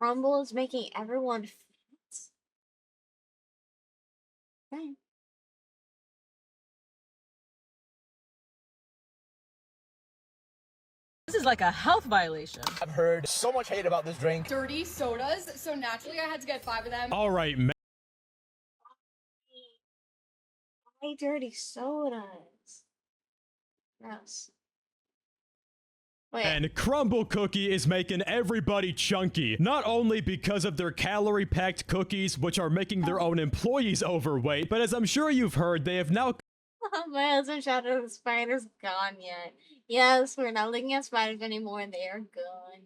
Crumble is making everyone fat. Okay. This is like a health violation. I've heard so much hate about this drink. Dirty sodas, so naturally I had to get 5 of them. All right, man. Why dirty sodas? Gross. Wait. And Crumble Cookie is making everybody chunky, not only because of their calorie-packed cookies, which are making their own employees overweight, but as I'm sure you've heard, they have now My husband shouted at the spiders gone yet. Yes, we're not looking at spiders anymore, they are gone.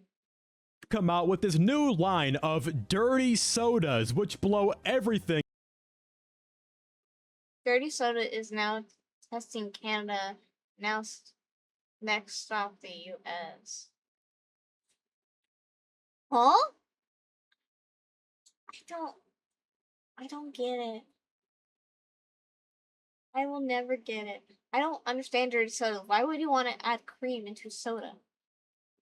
come out with this new line of dirty sodas, which blow everything. Dirty soda is now testing Canada. Now, next stop the U.S. Huh? I don't get it. I will never get it. I don't understand dirty soda. Why would you want to add cream into soda?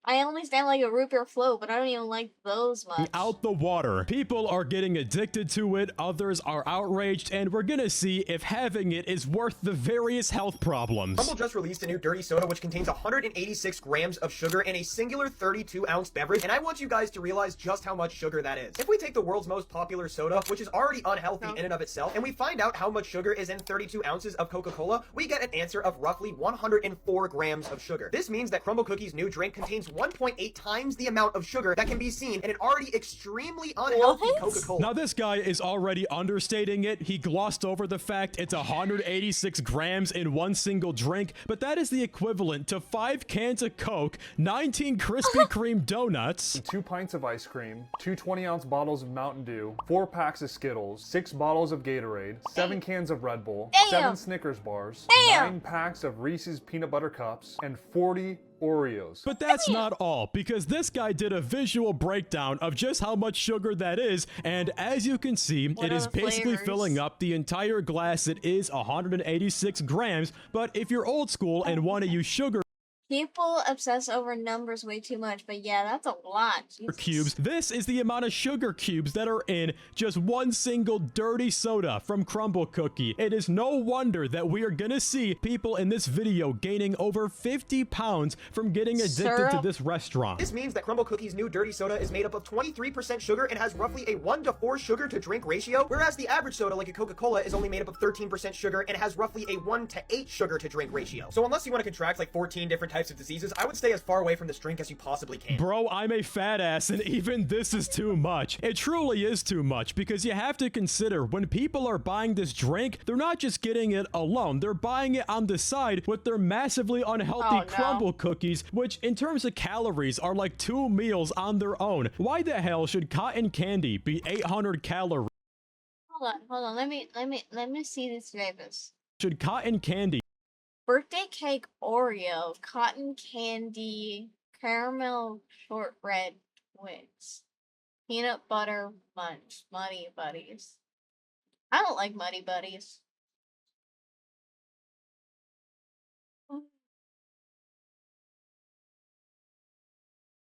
I only stand like a root beer float, but I don't even like those much. Out the water. People are getting addicted to it, others are outraged, and we're gonna see if having it is worth the various health problems. Crumble just released a new dirty soda which contains 186 grams of sugar in a singular 32-ounce beverage, and I want you guys to realize just how much sugar that is. If we take the world's most popular soda, which is already unhealthy in and of itself, and we find out how much sugar is in 32 ounces of Coca-Cola, we get an answer of roughly 104 grams of sugar. This means that Crumble Cookie's new drink contains 1.8 times the amount of sugar that can be seen in an already extremely unhealthy Coca-Cola. Now this guy is already understating it. He glossed over the fact it's 186 grams in one single drink, but that is the equivalent to 5 cans of Coke, 19 Krispy Kreme donuts, 2 pints of ice cream, 2 20-ounce bottles of Mountain Dew, 4 packs of Skittles, 6 bottles of Gatorade, 7 cans of Red Bull, 7 Snickers bars, 9 packs of Reese's peanut butter cups, and 40 Oreos. But that's not all, because this guy did a visual breakdown of just how much sugar that is, and as you can see, it is basically filling up the entire glass. It is 186 grams, but if you're old school and want to use sugar People obsess over numbers way too much, but yeah, that's a lot. Jesus. cubes, this is the amount of sugar cubes that are in just one single dirty soda from Crumble Cookie. It is no wonder that we are gonna see people in this video gaining over 50 pounds from getting addicted to this restaurant. This means that Crumble Cookie's new dirty soda is made up of 23% sugar and has roughly a 1-to-4 sugar to drink ratio, whereas the average soda like a Coca-Cola is only made up of 13% sugar and has roughly a 1-to-8 sugar to drink ratio. So unless you want to contract like 14 different types of diseases, I would stay as far away from this drink as you possibly can. Bro, I'm a fat ass and even this is too much. It truly is too much because you have to consider when people are buying this drink, they're not just getting it alone. They're buying it on the side with their massively unhealthy Crumble cookies, which in terms of calories are like 2 meals on their own. Why the hell should cotton candy be 800 calories? Hold on. Let me see this Davis. Should cotton candy Birthday cake Oreo, cotton candy, caramel shortbread Twix, peanut butter munch, Muddy Buddies. I don't like Muddy Buddies.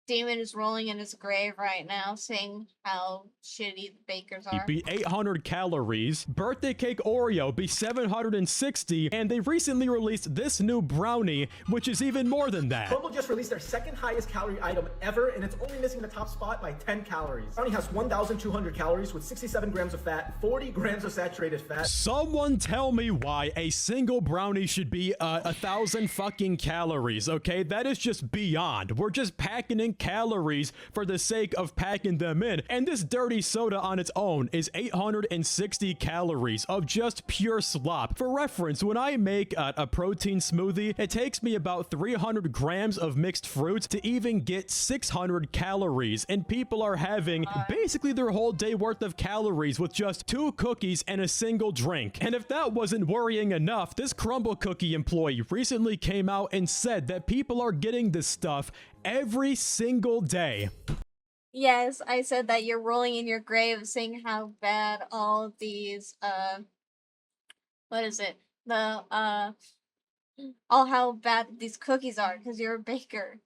Demon is rolling in his grave right now, saying how shitty the bakers are. be 800 calories, birthday cake Oreo be 760, and they recently released this new brownie, which is even more than that. Crumble just released their second highest calorie item ever, and it's only missing the top spot by 10 calories. Brownie has 1,200 calories with 67 grams of fat, 40 grams of saturated fat. Someone tell me why a single brownie should be 1,000 fucking calories, okay? That is just beyond. We're just packing in calories for the sake of packing them in, and this dirty soda on its own is 860 calories of just pure slop. For reference, when I make a protein smoothie, it takes me about 300 grams of mixed fruits to even get 600 calories, and people are having basically their whole day worth of calories with just 2 cookies and a single drink. And if that wasn't worrying enough, this Crumble Cookie employee recently came out and said that people are getting this stuff every single day. Yes, I said that you're rolling in your grave saying how bad all these, what is it? All how bad these cookies are because you're a baker.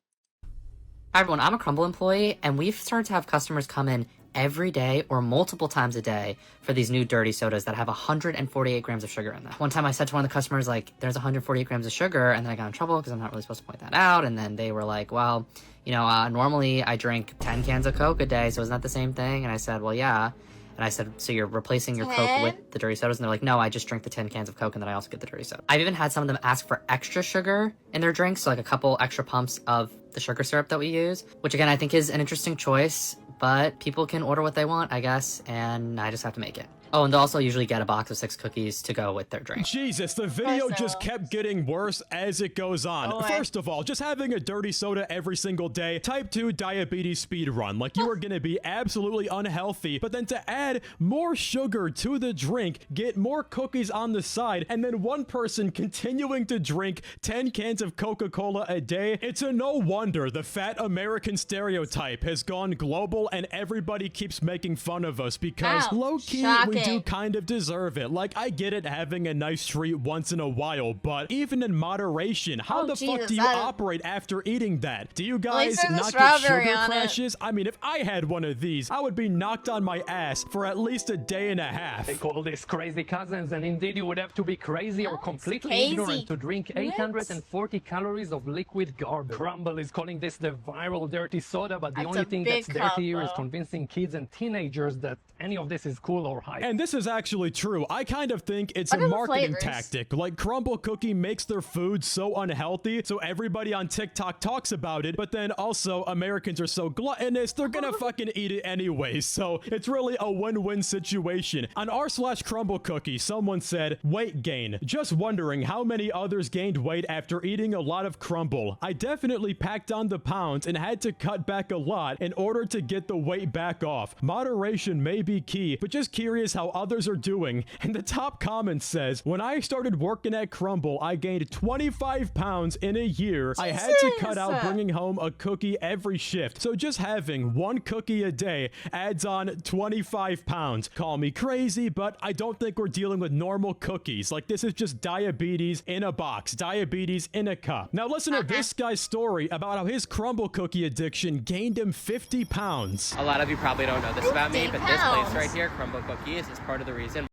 Hi everyone, I'm a Crumble employee, and we've started to have customers come in every day or multiple times a day for these new dirty sodas that have 148 grams of sugar in them. One time I said to one of the customers, like, there's 148 grams of sugar, and then I got in trouble because I'm not really supposed to point that out, and then they were like, well, you know, normally I drink 10 cans of Coke a day, so isn't that the same thing? And I said, well, yeah. And I said, so you're replacing your Coke with the dirty sodas? And they're like, no, I just drink the 10 cans of Coke and then I also get the dirty soda. I've even had some of them ask for extra sugar in their drinks, so like a couple extra pumps of the sugar syrup that we use, which again, I think is an interesting choice, but people can order what they want, I guess, and I just have to make it. Oh, and they'll also usually get a box of 6 cookies to go with their drink. Jesus, the video just kept getting worse as it goes on. First of all, just having a dirty soda every single day, type 2 diabetes speed run. Like, you are going to be absolutely unhealthy, but then to add more sugar to the drink, get more cookies on the side, and then one person continuing to drink 10 cans of Coca-Cola a day, it's a no wonder the fat American stereotype has gone global and everybody keeps making fun of us because low-key, we do kind of deserve it. Like, I get it having a nice treat once in a while, but even in moderation, how the fuck do you operate after eating that? Do you guys not get sugar crashes? I mean, if I had one of these, I would be knocked on my ass for at least a day and a half. They call this crazy cousins, and indeed you would have to be crazy or completely ignorant to drink 840 calories of liquid garbage. Crumble is calling this the viral dirty soda, but the only thing that's dirty here is convincing kids and teenagers that any of this is cool or hype. And this is actually true. I kind of think it's a marketing tactic. Like, Crumble Cookie makes their food so unhealthy, so everybody on TikTok talks about it, but then also Americans are so gluttonous, they're gonna fucking eat it anyway. So it's really a win-win situation. On r/Crumble Cookie, someone said, weight gain. Just wondering how many others gained weight after eating a lot of Crumble. I definitely packed on the pounds and had to cut back a lot in order to get the weight back off. Moderation may be key, but just curious how others are doing. And the top comment says, when I started working at Crumble, I gained 25 pounds in a year. I had to cut out bringing home a cookie every shift. So just having one cookie a day adds on 25 pounds. Call me crazy, but I don't think we're dealing with normal cookies. Like, this is just diabetes in a box, diabetes in a cup. Now listen to this guy's story about how his Crumble cookie addiction gained him 50 pounds. A lot of you probably don't know this about me, but this place right here, Crumble Cookies, is part of the reason.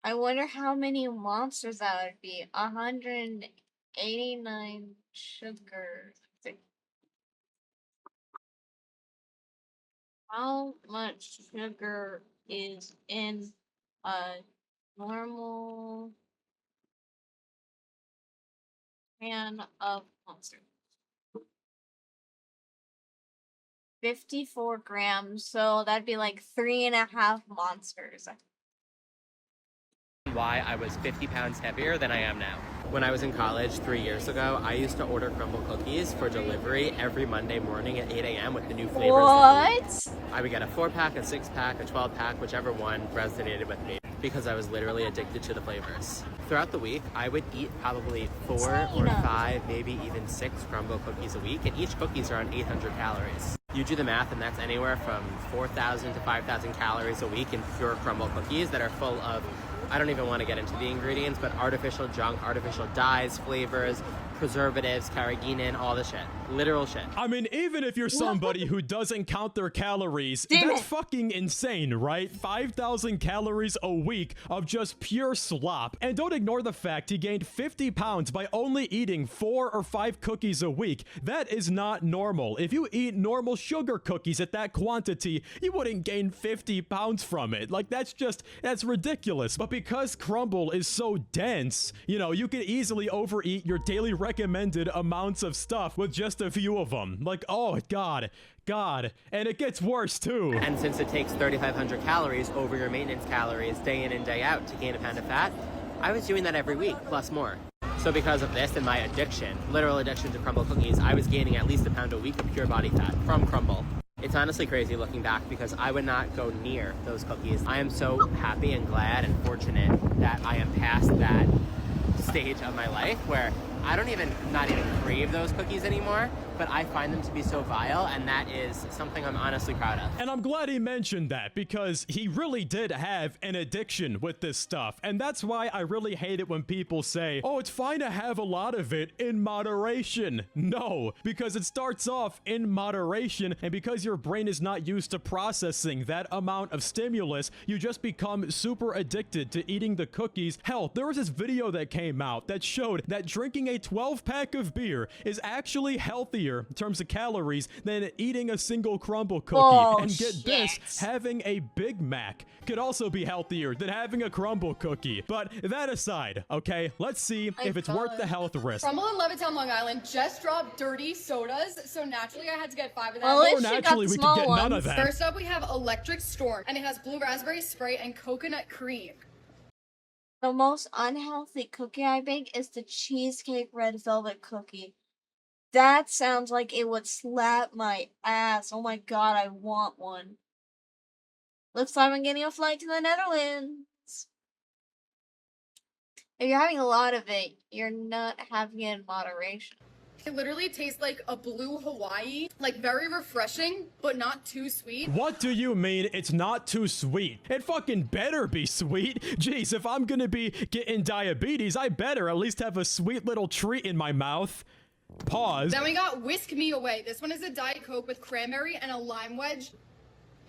I wonder how many monsters that would be. 189 sugar. How much sugar is in a normal can of monster? 54 grams, so that'd be like 3.5 monsters. Why I was 50 pounds heavier than I am now. When I was in college 3 years ago, I used to order Crumble cookies for delivery every Monday morning at 8 a.m. with the new flavors. What? I would get a 4-pack, a 6-pack, a 12-pack, whichever one resonated with me, because I was literally addicted to the flavors. Throughout the week, I would eat probably 4 or 5, maybe even 6 Crumble cookies a week, and each cookie's around 800 calories. You do the math, and that's anywhere from 4,000 to 5,000 calories a week in pure Crumble cookies that are full of, I don't even want to get into the ingredients, but artificial junk, artificial dyes, flavors, preservatives, carrageenan, all the shit. Literal shit. I mean, even if you're somebody who doesn't count their calories, that's fucking insane, right? 5,000 calories a week of just pure slop. And don't ignore the fact he gained 50 pounds by only eating 4 or 5 cookies a week. That is not normal. If you eat normal sugar cookies at that quantity, you wouldn't gain 50 pounds from it. Like, that's ridiculous. But because Crumble is so dense, you know, you could easily overeat your daily recommended amounts of stuff with just a few of them. Like, oh God, and it gets worse too. And since it takes 3,500 calories over your maintenance calories day in and day out to gain a pound of fat, I was doing that every week, plus more. So because of this and my addiction, literal addiction to Crumble cookies, I was gaining at least a pound a week of pure body fat from Crumble. It's honestly crazy looking back because I would not go near those cookies. I am so happy and glad and fortunate that I am past that stage of my life where I don't not even crave those cookies anymore. but I find them to be so vile, and that is something I'm honestly proud of. And I'm glad he mentioned that, because he really did have an addiction with this stuff. And that's why I really hate it when people say, oh, it's fine to have a lot of it in moderation. No, because it starts off in moderation, and because your brain is not used to processing that amount of stimulus, you just become super addicted to eating the cookies. Hell, there was this video that came out that showed that drinking a 12-pack of beer is actually healthier in terms of calories than eating a single crumble cookie. Oh, and get shit. this, having a Big Mac could also be healthier than having a crumble cookie. But that aside, okay, let's see if it's worth the health risk. Crumble in Levittown, Long Island just dropped dirty sodas, so naturally I had to get 5 of them. Well, at Or least you got naturally the we could small get none of ones. that. First up, we have Electric Storm, and it has blue raspberry spray and coconut cream. The most unhealthy cookie I bake is the cheesecake red velvet cookie. That sounds like it would slap my ass. Oh my god, I want one. Looks like I'm getting a flight to the Netherlands. If you're having a lot of it, you're not having it in moderation. It literally tastes like a blue Hawaii, like very refreshing, but not too sweet. What do you mean it's not too sweet? It fucking better be sweet. Jeez, if I'm gonna be getting diabetes, I better at least have a sweet little treat in my mouth. Pause. Then we got Whisk Me Away. This one is a Diet Coke with cranberry and a lime wedge.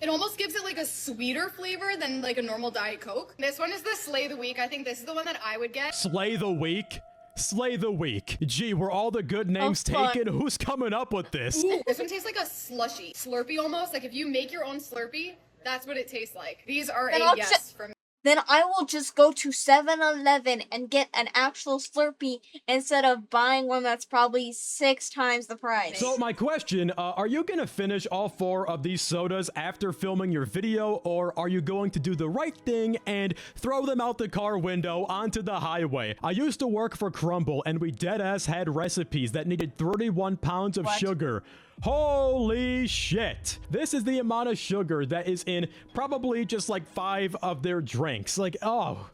It almost gives it like a sweeter flavor than like a normal Diet Coke. This one is the Slay the Week. I think this is the one that I would get. Slay the week? Slay the week. Gee, were all the good names taken? Who's coming up with this? Ooh, this one tastes like a slushy. Slurpee almost. Like if you make your own Slurpee, that's what it tastes like. These are Then a I'll yes from me. Then I will just go to 7-Eleven and get an actual Slurpee instead of buying one that's probably 6 times the price. So my question, are you gonna finish all 4 of these sodas after filming your video, or are you going to do the right thing and throw them out the car window onto the highway? I used to work for Crumble, and we deadass had recipes that needed 31 pounds of sugar. Holy shit. This is the amount of sugar that is in probably just like 5 of their drinks. Like, oh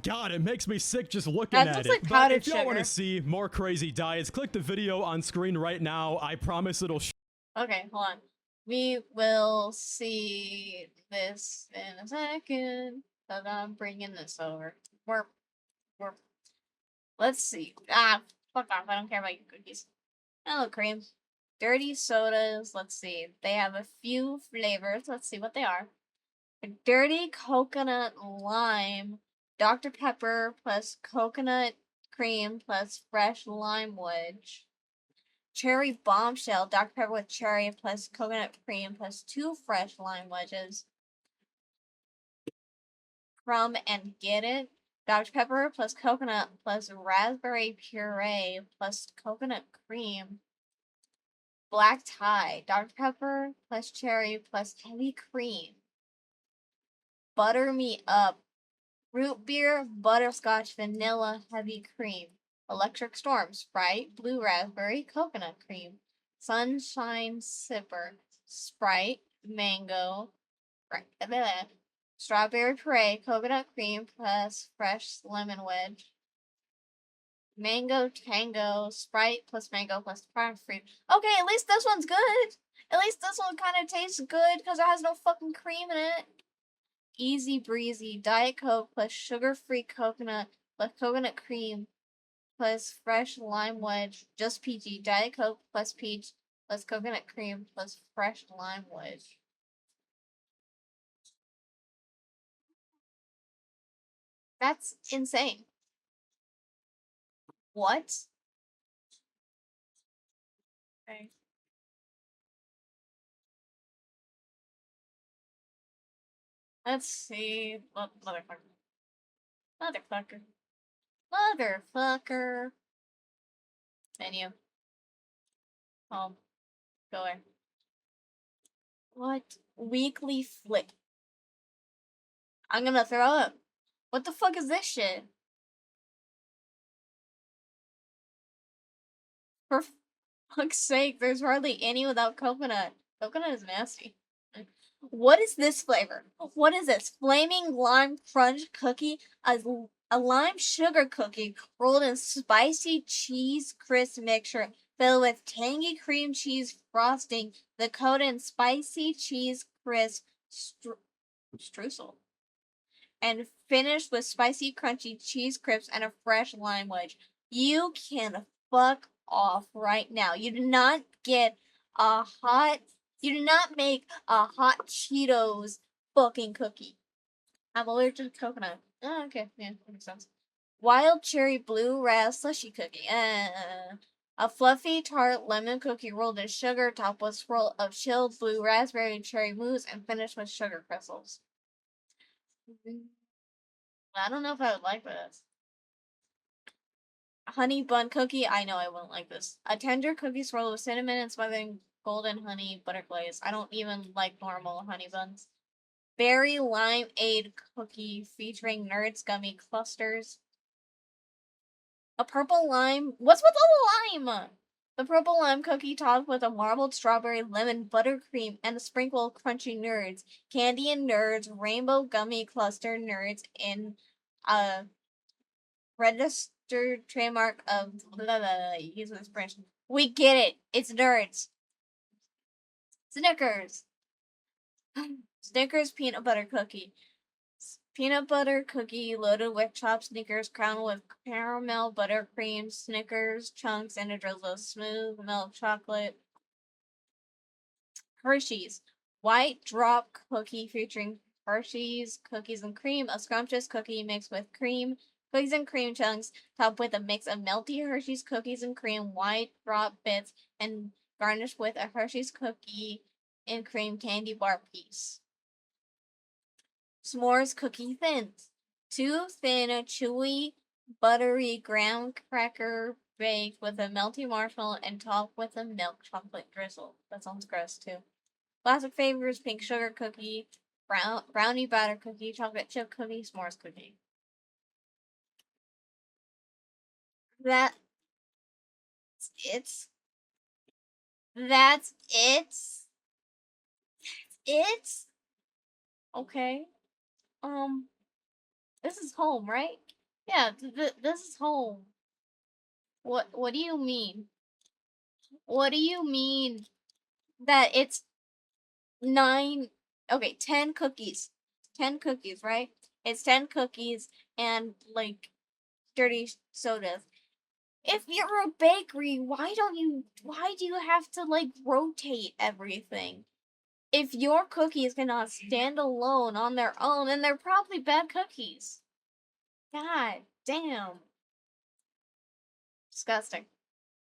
god, it makes me sick just looking That at looks it. like But powdered if y'all want to sugar. see more crazy diets, click the video on screen right now. I promise it'll Okay, hold on. We will see this in a second. So I'm bringing this over. We're. Let's see. Ah, fuck off. I don't care about your cookies. Hello, cream. Dirty sodas. Let's see. They have a few flavors. Let's see what they are. Dirty coconut lime. Dr. Pepper plus coconut cream plus fresh lime wedge. Cherry bombshell. Dr. Pepper with cherry plus coconut cream plus 2 fresh lime wedges. Crumb and Get It. Dr. Pepper plus coconut plus raspberry puree plus coconut cream. Black tie. Dr. Pepper plus cherry plus heavy cream. Butter Me Up. Root beer, butterscotch, vanilla, heavy cream. Electric Storm. Sprite, blue raspberry, coconut cream. Sunshine Sipper. Sprite, mango, strawberry puree, coconut cream plus fresh lemon wedge. Mango Tango, Sprite plus mango plus farm fruit. Okay, at least this one's good. At least this one kind of tastes good because it has no fucking cream in it. Easy Breezy, Diet Coke plus sugar-free coconut plus coconut cream plus fresh lime wedge, just peachy. Diet Coke plus peach plus coconut cream plus fresh lime wedge. That's insane. What? Okay. Let's see. Motherfucker. Motherfucker. Motherfucker. Menu. Home. Go away. What? Weekly flip. I'm gonna throw up. What the fuck is this shit? For fuck's sake, there's hardly any without coconut. Coconut is nasty. What is this flavor? What is this? Flaming lime crunch cookie? A lime sugar cookie rolled in spicy cheese crisp mixture Fill with tangy cream cheese frosting, the coat in spicy cheese crisp streusel. And finish with spicy crunchy cheese crisps and a fresh lime wedge. You can fuck off right now. You do not make a hot Cheetos fucking cookie. I'm allergic to coconut. Oh, okay, yeah, that makes sense. Wild cherry blue ras slushy cookie. A fluffy tart lemon cookie rolled in sugar, topped with swirl of chilled blue raspberry and cherry mousse, and finished with sugar crystals. I don't know if I would like this. Honey bun cookie. I know I wouldn't like this. A tender cookie swirl with cinnamon and smothered golden honey butter glaze. I don't even like normal honey buns. Berry limeade cookie featuring Nerds gummy clusters. A purple lime. What's with all the lime? The purple lime cookie topped with a marbled strawberry lemon buttercream and a sprinkle of crunchy Nerds. Candy and Nerds rainbow gummy cluster Nerds in a registered trademark of use this branch. We get it. It's Nerds. Snickers. Snickers peanut butter cookie. Peanut butter cookie loaded with chopped Snickers, crowned with caramel buttercream, Snickers chunks, and a drizzle of smooth milk chocolate. Hershey's white drop cookie featuring Hershey's cookies and cream, a scrumptious cookie mixed with cream, cookies and cream chunks, topped with a mix of melty Hershey's cookies and cream, white drop bits, and garnished with a Hershey's cookie and cream candy bar piece. S'mores cookie thins. 2 thin, chewy, buttery graham cracker baked with a melty marshmallow and topped with a milk chocolate drizzle. That sounds gross too. Classic favors: pink sugar cookie, brownie batter cookie, chocolate chip cookie, s'mores cookie. That's it. That's it. Okay. This is home, right? Yeah, this is home. What do you mean? What do you mean that it's 10 cookies. 10 cookies, right? It's 10 cookies and like dirty sodas. If you're a bakery, why do you have to like rotate everything? If your cookies cannot stand alone on their own, then they're probably bad cookies. God damn. Disgusting.